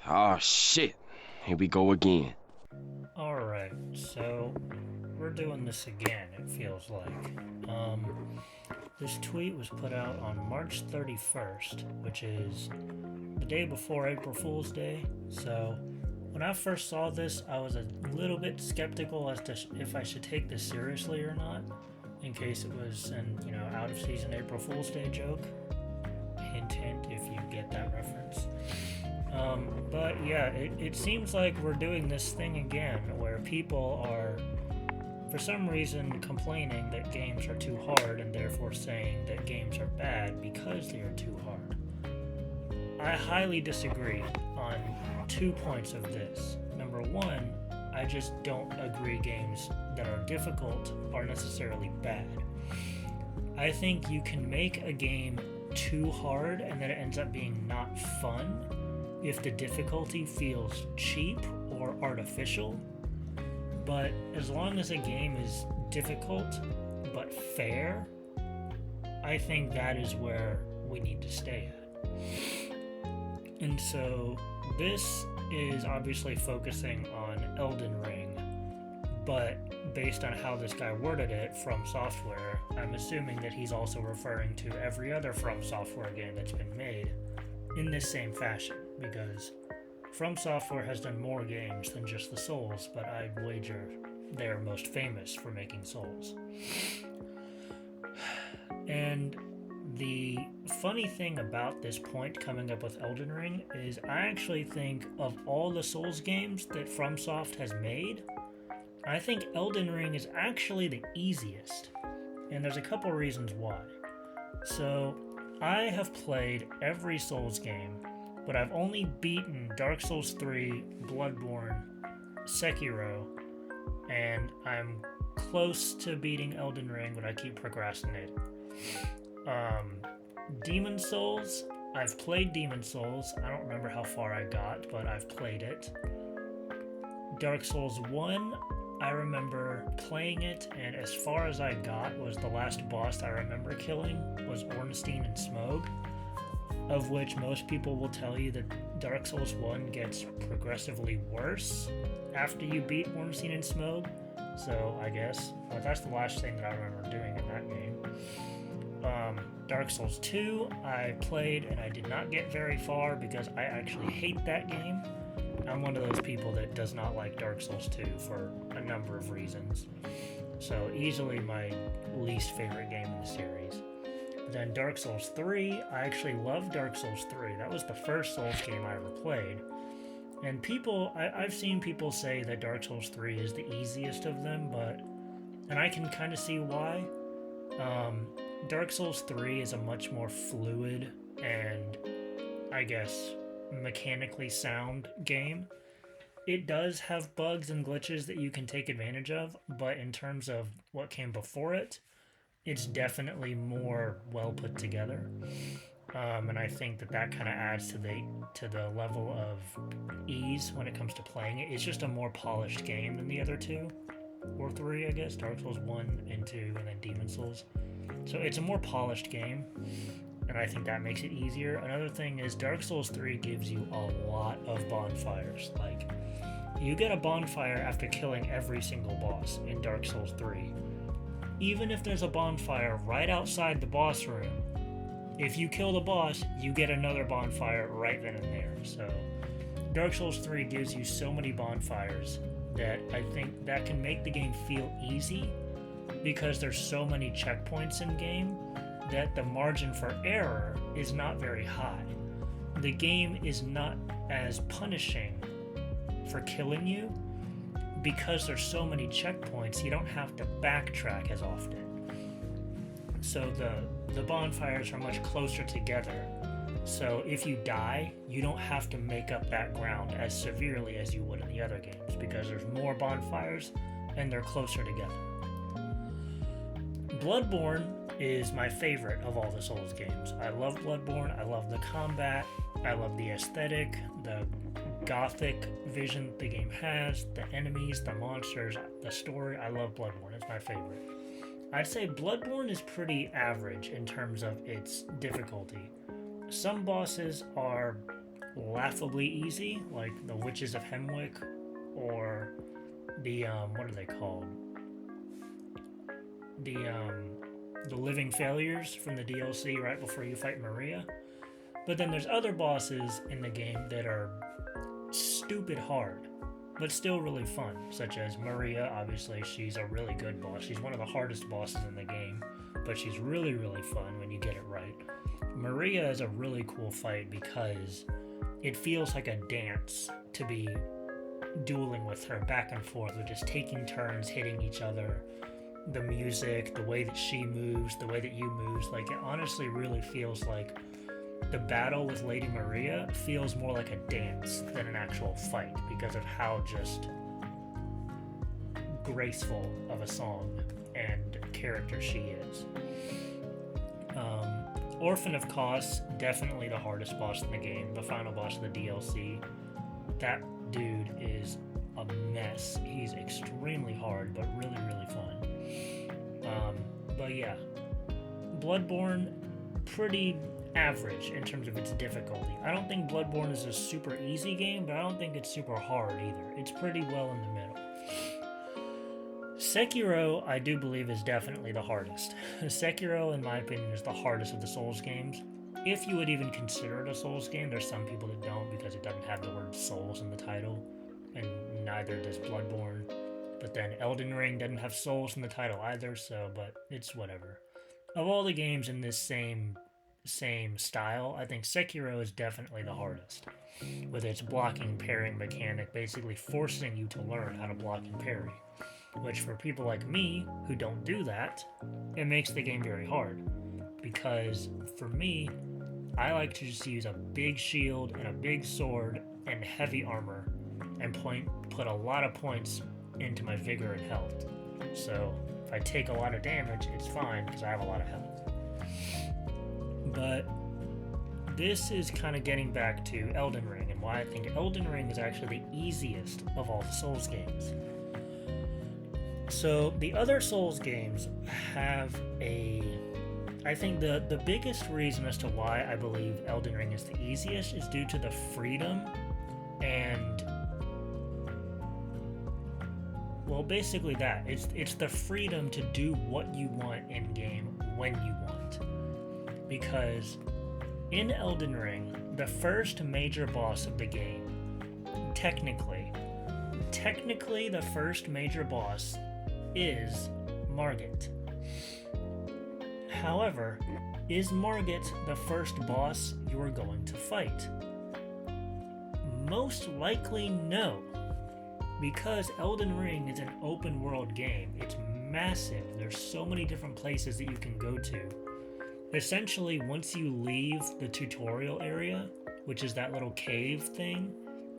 Oh shit. Here we go again. Alright, so we're doing this again, it feels like. This tweet was put out on March 31st, which is the day before April Fool's Day. So when I first saw this, I was a little bit skeptical as to if I should take this seriously or not, in case it was an, out of season April Fool's Day joke. Hint, hint, if you get that reference. But yeah, it seems like we're doing this thing again where people are, for some reason, complaining that games are too hard and therefore saying that games are bad because they are too hard. I highly disagree on 2 points of this. Number one, I just don't agree games that are difficult are necessarily bad. I think you can make a game too hard and then it ends up being not fun if the difficulty feels cheap or artificial. But as long as a game is difficult but fair, I think that is where we need to stay at. And so this is obviously focusing on Elden Ring, but based on how this guy worded it, From Software, I'm assuming that he's also referring to every other From Software game that's been made in this same fashion, because From Software has done more games than just the Souls, but I'd wager they're most famous for making Souls. And the funny thing about this point coming up with Elden Ring is I actually think of all the Souls games that FromSoft has made, I think Elden Ring is actually the easiest. And there's a couple reasons why. So, I have played every Souls game, but I've only beaten Dark Souls 3, Bloodborne, Sekiro, and I'm close to beating Elden Ring, but I keep procrastinating. Demon Souls, I've played Demon Souls. I don't remember how far I got, but I've played it. Dark Souls 1, I remember playing it, and as far as I got was the last boss I remember killing was Ornstein and Smough, of which most people will tell you that Dark Souls 1 gets progressively worse after you beat Ornstein and Smough. So I guess that's the last thing that I remember doing in that game. Dark Souls 2, I played and I did not get very far because I actually hate that game. I'm one of those people that does not like Dark Souls 2 for a number of reasons. So easily my least favorite game in the series. Then Dark Souls 3, I actually love Dark Souls 3. That was the first Souls game I ever played. And I've seen people say that Dark Souls 3 is the easiest of them, and I can kind of see why. Dark Souls 3 is a much more fluid and, I guess, mechanically sound game. It does have bugs and glitches that you can take advantage of, but in terms of what came before it, it's definitely more well put together. And I think that kind of adds to the level of ease when it comes to playing it. It's just a more polished game than the other two, or three, I guess. Dark Souls 1 and 2, and then Demon Souls. So it's a more polished game, and I think that makes it easier. Another thing is Dark Souls 3 gives you a lot of bonfires. Like, you get a bonfire after killing every single boss in Dark Souls 3. Even if there's a bonfire right outside the boss room, if you kill the boss, you get another bonfire right then and there. So Dark Souls 3 gives you so many bonfires that I think that can make the game feel easy because there's so many checkpoints in game that the margin for error is not very high. The game is not as punishing for killing you because there's so many checkpoints, you don't have to backtrack as often. So the bonfires are much closer together. So if you die, you don't have to make up that ground as severely as you would in the other games because there's more bonfires and they're closer together. Bloodborne is my favorite of all the Souls games. I love Bloodborne, I love the combat, I love the aesthetic, the gothic vision the game has, the enemies, the monsters, the story. I love Bloodborne, it's my favorite. I'd say Bloodborne is pretty average in terms of its difficulty. Some bosses are laughably easy, like the Witches of Hemwick, or the what are they called? The Living Failures from the DLC right before you fight Maria. But then there's other bosses in the game that are stupid hard, but still really fun, such as Maria. Obviously, she's a really good boss. She's one of the hardest bosses in the game, but she's really, really fun when you get it right. Maria is a really cool fight because it feels like a dance to be dueling with her back and forth. We're just taking turns hitting each other. The music, the way that she moves, the way that you move, like it honestly really feels like the battle with Lady Maria feels more like a dance than an actual fight because of how just graceful of a song and character she is. Orphan of Kos, definitely the hardest boss in the game, the final boss of the DLC. That dude is a mess. He's extremely hard, but really, really fun. But yeah, Bloodborne, pretty average in terms of its difficulty. I don't think Bloodborne is a super easy game, but I don't think it's super hard either. It's pretty well in the middle. Sekiro, I do believe, is definitely the hardest. Sekiro, in my opinion, is the hardest of the Souls games. If you would even consider it a Souls game, there's some people that don't because it doesn't have the word Souls in the title, and neither does Bloodborne. But then Elden Ring doesn't have Souls in the title either, but it's whatever. Of all the games in this same style, I think Sekiro is definitely the hardest, with its blocking parrying mechanic basically forcing you to learn how to block and parry, which for people like me who don't do that, it makes the game very hard, because for me, I like to just use a big shield and a big sword and heavy armor and put a lot of points into my vigor and health. So if I take a lot of damage, it's fine because I have a lot of health. But this is kind of getting back to Elden Ring and why I think Elden Ring is actually the easiest of all the Souls games. So the other Souls games have I think the biggest reason as to why I believe Elden Ring is the easiest is due to the freedom and, well, basically that. It's the freedom to do what you want in game when you want. Because in Elden Ring, the first major boss of the game, technically the first major boss is Margit. However, is Margit the first boss you are going to fight? Most likely no, because Elden Ring is an open world game. It's massive. There's so many different places that you can go to. Essentially, once you leave the tutorial area, which is that little cave thing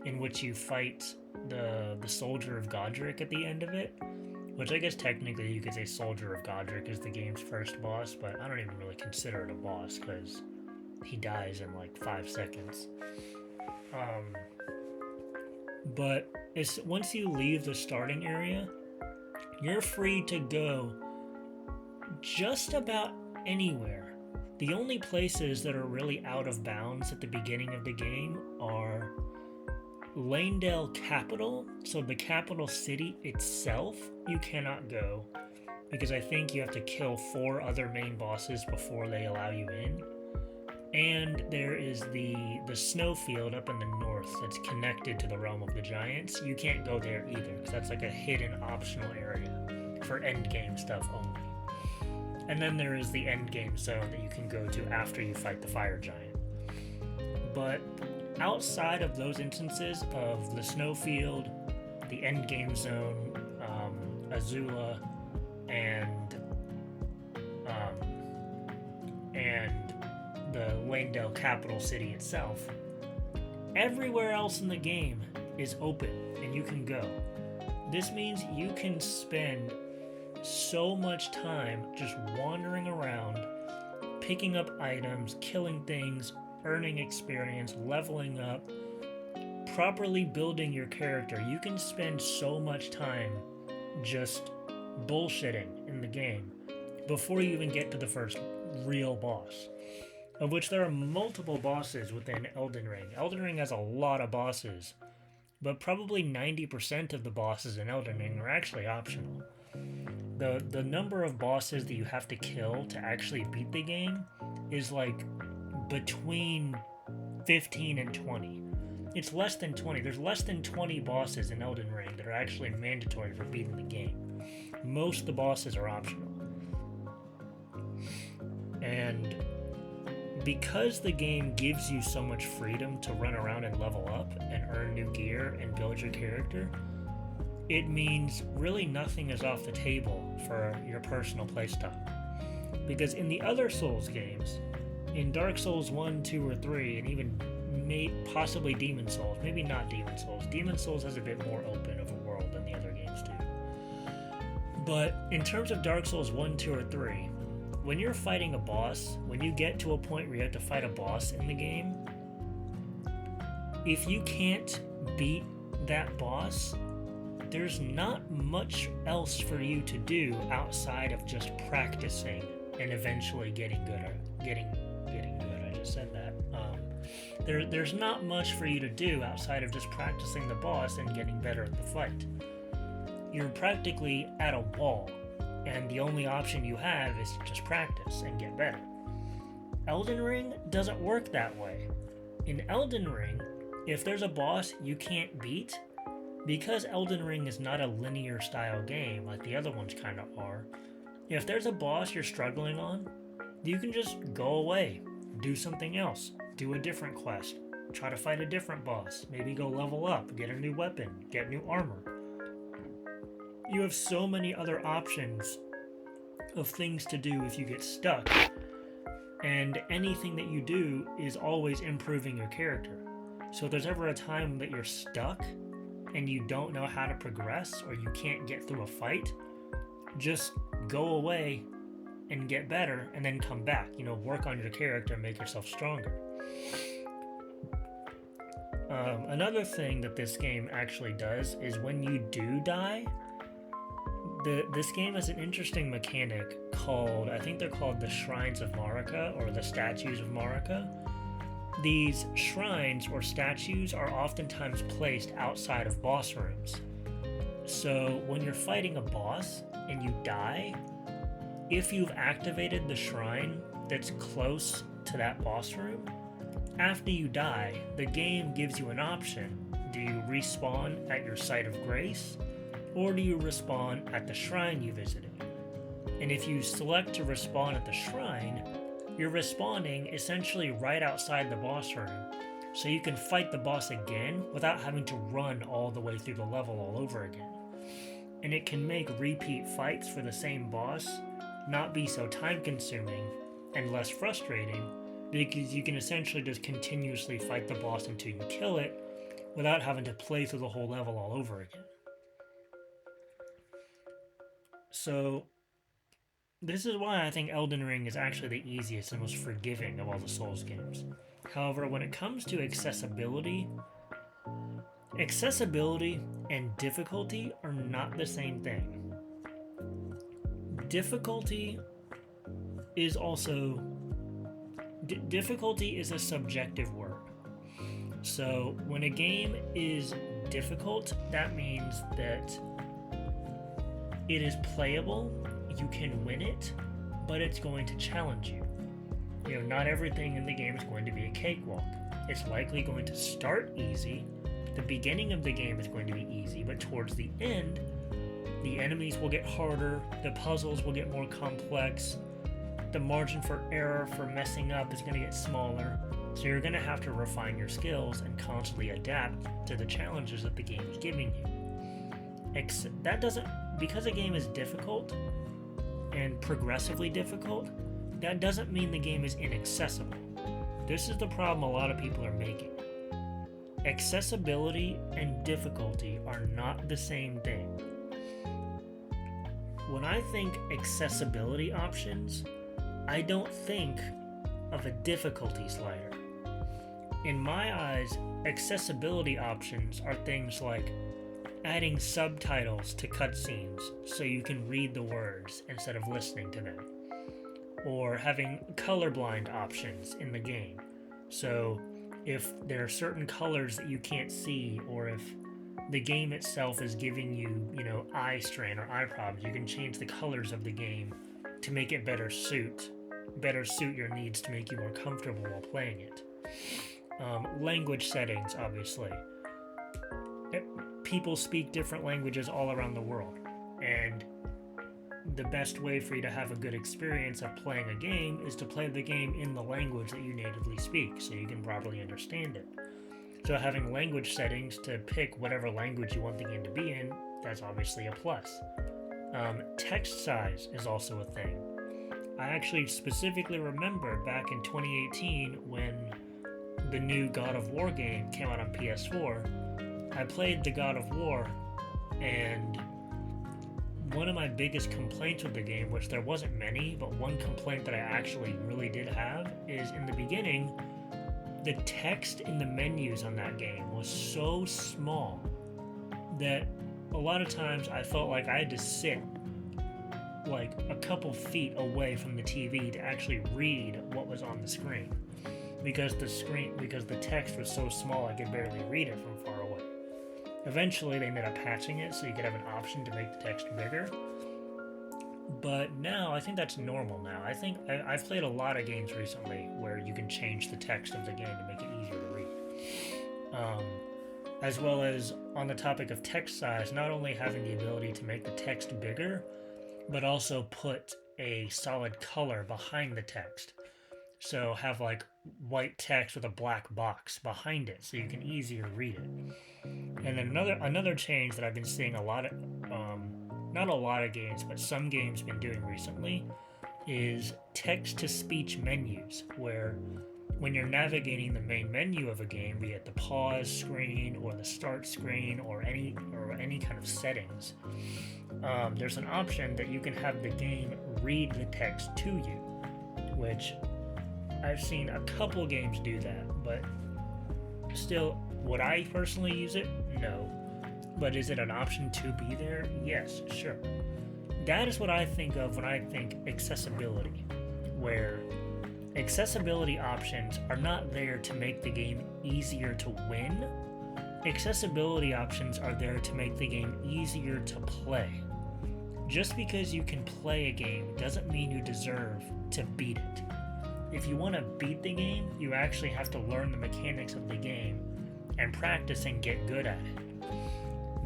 in which you fight the Soldier of Godric at the end of it, which I guess technically you could say Soldier of Godric is the game's first boss, but I don't even really consider it a boss because he dies in like 5 seconds. But once you leave the starting area, you're free to go just about anywhere. The only places that are really out of bounds at the beginning of the game are Lanedale Capital, so the capital city itself you cannot go, because I think you have to kill 4 other main bosses before they allow you in. And there is the snowfield up in the north that's connected to the Realm of the Giants. You can't go there either, because that's like a hidden optional area for endgame stuff only. And then there is the endgame zone that you can go to after you fight the fire giant. But outside of those instances of the snowfield, the endgame zone, Azula, and the Lanedale capital city itself, everywhere else in the game is open and you can go. This means you can spend so much time just wandering around, picking up items, killing things, earning experience, leveling up, properly building your character. You can spend so much time just bullshitting in the game before you even get to the first real boss. of which there are multiple bosses within Elden Ring. Elden Ring has a lot of bosses, but probably 90% of the bosses in Elden Ring are actually optional. The number of bosses that you have to kill to actually beat the game is like between 15 and 20. It's less than 20. There's less than 20 bosses in Elden Ring that are actually mandatory for beating the game. Most of the bosses are optional. And because the game gives you so much freedom to run around and level up and earn new gear and build your character, it means really nothing is off the table for your personal playstyle. Because in the other Souls games, in Dark Souls 1, 2, or 3, and even possibly Demon Souls, maybe not Demon Souls. Demon Souls has a bit more open of a world than the other games do. But in terms of Dark Souls 1, 2, or 3, when you're fighting a boss, when you get to a point where you have to fight a boss in the game, if you can't beat that boss, there's not much else for you to do outside of just practicing and eventually getting good. I just said that. There's not much for you to do outside of just practicing the boss and getting better at the fight. You're practically at a wall, and the only option you have is to just practice and get better. Elden Ring doesn't work that way. In Elden Ring, if there's a boss you can't beat, because Elden Ring is not a linear style game like the other ones kind of are, if there's a boss you're struggling on, you can just go away, do something else, do a different quest, try to fight a different boss, maybe go level up, get a new weapon, get new armor. You have so many other options of things to do if you get stuck, and anything that you do is always improving your character. So if there's ever a time that you're stuck and you don't know how to progress or you can't get through a fight, just go away and get better and then come back. Work on your character and make yourself stronger. Another thing that this game actually does is when you do die, this game has an interesting mechanic called, I think they're called the Shrines of Marika or the Statues of Marika. These shrines or statues are oftentimes placed outside of boss rooms. So when you're fighting a boss and you die, if you've activated the shrine that's close to that boss room, after you die, the game gives you an option. Do you respawn at your site of grace, or do you respawn at the shrine you visited? And if you select to respawn at the shrine, you're respawning essentially right outside the boss room, so you can fight the boss again without having to run all the way through the level all over again. And it can make repeat fights for the same boss not be so time-consuming and less frustrating, because you can essentially just continuously fight the boss until you kill it without having to play through the whole level all over again. So this is why I think Elden Ring is actually the easiest and most forgiving of all the Souls games. However, when it comes to accessibility and difficulty are not the same thing. Difficulty is also... difficulty is a subjective word. So when a game is difficult, that means that it is playable, you can win it, but it's going to challenge you. Not everything in the game is going to be a cakewalk. It's likely going to start easy. The beginning of the game is going to be easy, but towards the end, the enemies will get harder, the puzzles will get more complex, the margin for error for messing up is going to get smaller, so you're going to have to refine your skills and constantly adapt to the challenges that the game is giving you. Because a game is difficult and progressively difficult, that doesn't mean the game is inaccessible. This is the problem a lot of people are making. Accessibility and difficulty are not the same thing. When I think accessibility options, I don't think of a difficulty slider. In my eyes, accessibility options are things like adding subtitles to cutscenes so you can read the words instead of listening to them, or having colorblind options in the game. So if there are certain colors that you can't see, or if the game itself is giving you, eye strain or eye problems, you can change the colors of the game to make it better suit your needs to make you more comfortable while playing it. Language settings, obviously. People speak different languages all around the world, and the best way for you to have a good experience of playing a game is to play the game in the language that you natively speak so you can properly understand it. So having language settings to pick whatever language you want the game to be in, that's obviously a plus. Text size is also a thing. I actually specifically remember back in 2018 when the new God of War game came out on PS4. I played the God of War, and one of my biggest complaints with the game, which there wasn't many, but one complaint that I actually really did have, is in the beginning, the text in the menus on that game was so small that a lot of times I felt like I had to sit like a couple feet away from the TV to actually read what was on the screen, because the text was so small I could barely read it from far away. Eventually they ended up patching it so you could have an option to make the text bigger, but now I think that's normal now. I think I've played a lot of games recently where you can change the text of the game to make it easier to read. As well as, on the topic of text size, not only having the ability to make the text bigger, but also put a solid color behind the text. So have like white text with a black box behind it so you can easier read it. And then another change that I've been seeing a lot of, not a lot of games, but some games been doing recently, is text-to-speech menus, where when you're navigating the main menu of a game, be it the pause screen or the start screen or any kind of settings, there's an option that you can have the game read the text to you, which I've seen a couple games do that, but still, would I personally use it? No. But is it an option to be there? Yes, sure. That is what I think of when I think accessibility, where accessibility options are not there to make the game easier to win. Accessibility options are there to make the game easier to play. Just because you can play a game doesn't mean you deserve to beat it. If you want to beat the game, you actually have to learn the mechanics of the game and practice and get good at it.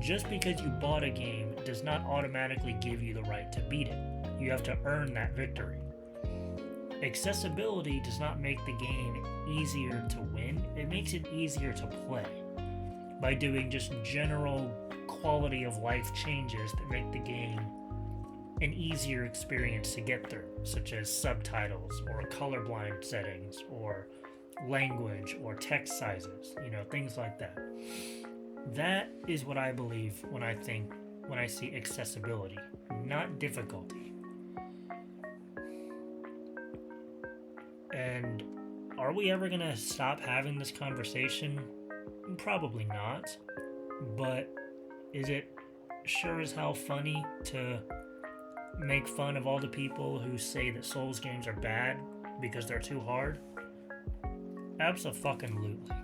Just because you bought a game does not automatically give you the right to beat it. You have to earn that victory. Accessibility does not make the game easier to win, it makes it easier to play by doing just general quality of life changes that make the game an easier experience to get through, such as subtitles or colorblind settings or language or text sizes, things like that. That is what I believe when I see accessibility, not difficulty. And are we ever going to stop having this conversation? Probably not. But is it sure as hell funny to make fun of all the people who say that Souls games are bad because they're too hard? Abso-fucking-lutely.